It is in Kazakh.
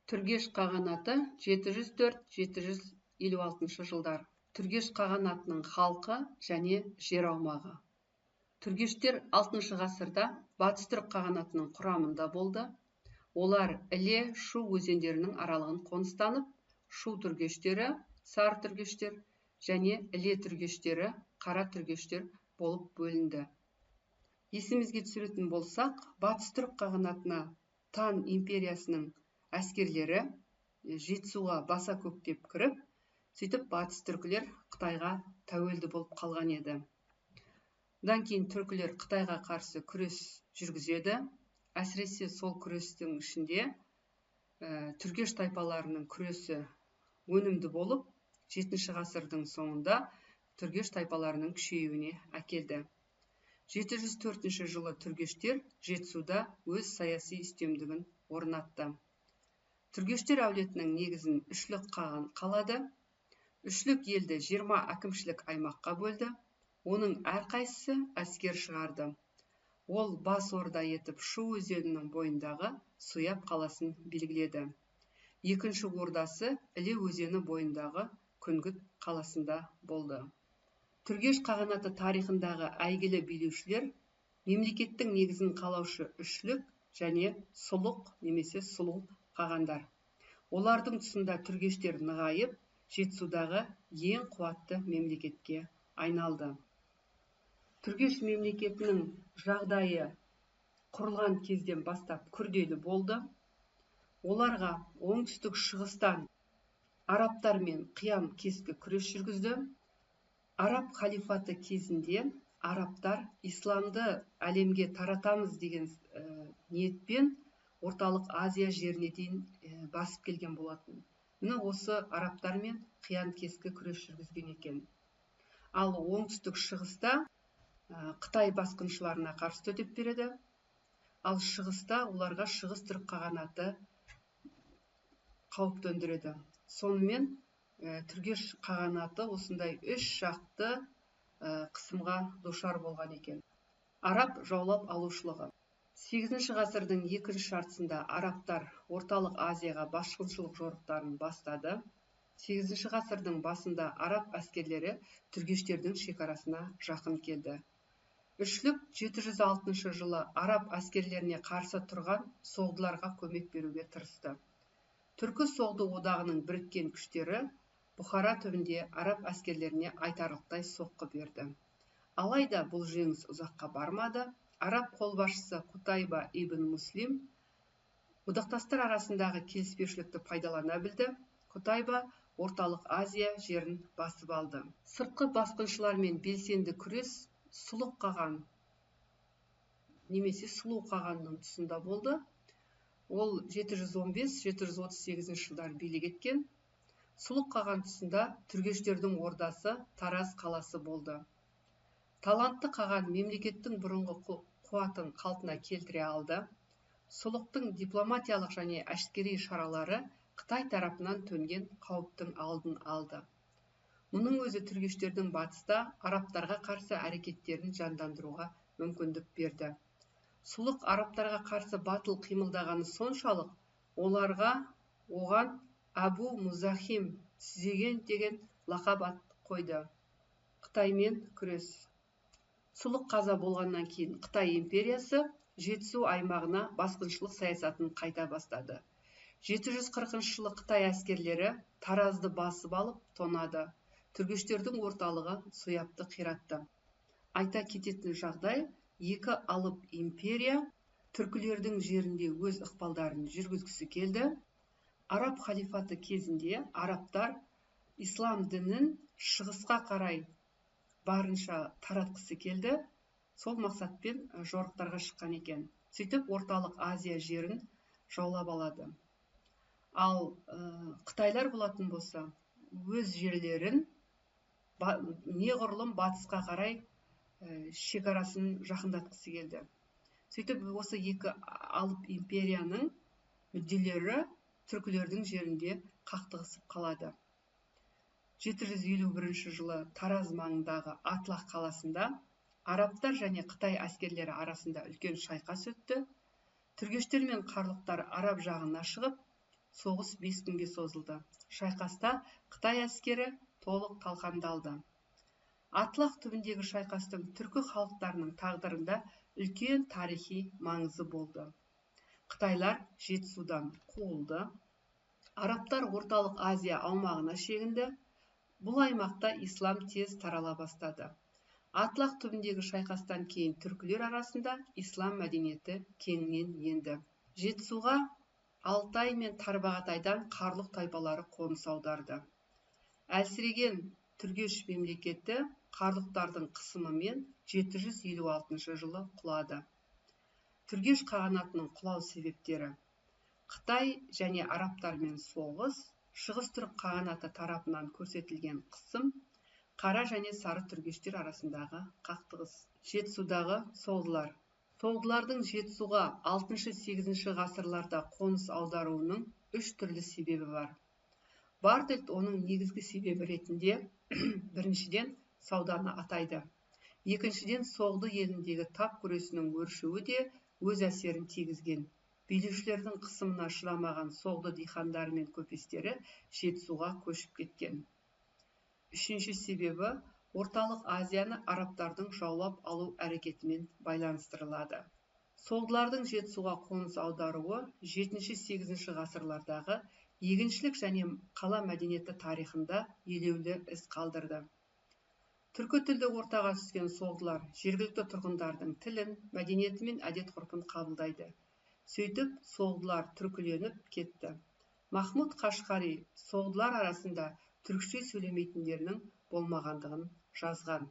Түргеш қағанаты 704-756 жылдар. Түргеш қағанатының халқы және жер аумағы. Түргештер 6 ғасырда Батыс түрік қағанатының құрамында болды. Олар Іле, Шу өзендерінің аралығын қоныстанып, Шу түргештері, Сар түргештер және Іле түргештері, Қара түргештер болып бөлінді. Есімізге түсіретін болсақ, Батыс түрік қағанатына Тан империясының әскерлері Жетісуға баса көктеп кіріп, сөйтіп батыс түркілер Қытайға тәуелді болып қалған еді. Одан кейін түркілер Қытайға қарсы күрес жүргізеді. Әсіресе сол күрестің ішінде түргеш тайпаларының күресі өнімді болып, 7 ғасырдың соңында түргеш тайпаларының күшеюіне әкелді. 704 жылы түргештер Жетісуда өз саяси үстемдігін орнатты. Түргештер әулетінің негізін Үшлік қаған қалады. Үшлік елді 20 әкімшілік аймаққа бөлді. Оның әрқайсысы әскер шығарды. Ол бас орда етіп Шу өзенінің бойындағы Суяб қаласын белгіледі. Екінші ордасы Іле өзені бойындағы Күнгіт қаласында болды. Түргеш қағанаты тарихындағы әйгілі билеушілер мемлекеттің негізін қалаушы Үшлік және Сұлық немесе Сұлу қағандар. Олардың тұсында түргештер нығайып, Жетісудағы ең қуатты мемлекетке айналды. Түргеш мемлекетінің жағдайы құрылған кезден бастап күрделі болды. Оларға оңтүстік шығыстан арабтармен қиян кескі күрес жүргізді. Араб халифаты кезінде арабтар исламды әлемге таратамыз деген ниетпен орталық Азия жеріне дейін басып келген болатын. Міне осы арабтармен қиян кескі күрес жүргізген екен. Ал оңтүстік шығыста Қытай басқыншыларына қарсы төтеп береді. Ал шығыста оларға шығыс түрік қағанаты қауіп төндіреді. Сонымен түргеш қағанаты осындай үш жақты қысымға душар болған екен. Араб жаулап алушылығы. 8 ғасырдың екінші жартысында арабтар орталық Азияға басқыншылық жорықтарын бастады. 8 ғасырдың басында араб әскерлері түргештердің шекарасына жақын келді. Үшлік 706 жылы араб әскерлеріне қарсы тұрған соғдыларға көмек беруге тырысты. Түркі соғды одағының біріккен күштері Бұхара түбінде араб әскерлеріне айтарлықтай соққы берді. Алайда бұл жеңіс ұзаққа бармады. Араб қолбасшысы Қутайба ибн Муслим одақтастар арасындағы келіспеушілікті пайдалана білді. Қутайба орталық Азия жерін басып алды. Сыртқы басқыншылармен белсенді күрес Сұлық қаған немесе Сұлу қағанның тұсында болды. Ол 715-738 жылдар билік еткен. Сұлық қаған тұсында түргештердің ордасы Тараз қаласы болды. Талантты қаған мемлекеттің бұрынғы қуатын қалпына келтіре алды. Сұлықтың дипломатиялық және әскери шаралары Қытай тарапынан төнген қауіптің алдын алды. Мұның өзі түргештердің батыста арабтарға қарсы әрекеттерін жандандыруға мүмкіндік берді. Сұлық арабтарға қарсы батыл қимылдағаны соншалық, оған Абу Музахим Сүзеген деген лақап ат қойды. Қытаймен күрес. Сұлық қаза болғаннан кейін Қытай империясы Жетісу аймағына басқыншылық саясатын қайта бастады. 740 жылы Қытай әскерлері Таразды басып алып тонады. Түргештердің орталығы Суябты қиратты. Айта кететін жағдай, екі алып империя түркілердің жерінде өз ықпалдарын жүргізгісі келді. Араб халифаты кезінде арабтар ислам дінін шығысқа қарай барынша таратқысы келді. Сол мақсатпен жорықтарға шыққан екен. Сөйтіп орталық Азия жерін жаулап алады. Ал Қытайлар болатын болса, өз жерлерін неғұрлым батысқа қарай шекарасын жақындатқысы келді. Сөйтіп осы екі алып империяның мүдделері түркілердің жерінде қақтығысып қалады. 751 жылы Тараз маңындағы Атлах қаласында арабтар және Қытай әскерлері арасында үлкен шайқас өтті. Түргештер мен қарлықтар араб жағына шығып, Соғыс 5 күнге созылды. Шайқаста Қытай әскері толық талқандалды. Атлах түбіндегі шайқастың түркі халықтарының тағдырында үлкен тарихи маңызы болды. Қытайлар Жетісудан қуылды. Арабтар Орталық Азия аумағына шегінді. Бұл аймақта ислам тез тарала бастады. Атлах түбіндегі шайқастан кейін түркілер арасында ислам мәдениеті кеңінен енді. Жетісуға Алтай мен Тарбағатайдан қарлұқ тайпалары қоныс аударды. Әлсіреген Түргеш мемлекеті қарлұқтардың қысымымен 756 жылы құлады. Түргеш қағанатының құлау себептері: Қытай және арабтармен соғыс, Шығыс түрік қағанаты тарапынан көрсетілген қысым, қара және сары түргештер арасындағы қақтығыс. Жетісудағы соғдылар. Соғдылардың Жетісуға 6-8 ғасырларда қоныс аударуының 3 түрлі себебі бар. Бартольд оның негізгі себебі ретінде біріншіден сауданы атайды. Екіншіден соғды еліндегі тап күресінің өршуі де өз әсерін тигізген. Билеушілердің қысымына шыдамаған соғды дихандары мен көпестері Жетісуға көшіп кеткен. Үшінші себебі Орталық Азияны арабтардың жаулап алу әрекетімен байланыстырылады. Соғдылардың Жетісуға қоныс аударуы 7-8 ғасырлардағы егіншілік және қала мәдениеті тарихында елеулі із қалдырды. Түркі тілді ортаға түскен соғдылар жергілікті тұрғындардың тілін, мәдениеті мен әдет-ғұрпын қабылдайды. Сөйтіп, соғдылар түркіленіп кетті. Махмуд Қашқари соғдылар арасында түркше сөйлемейтіндерінің болмағандығын жазған.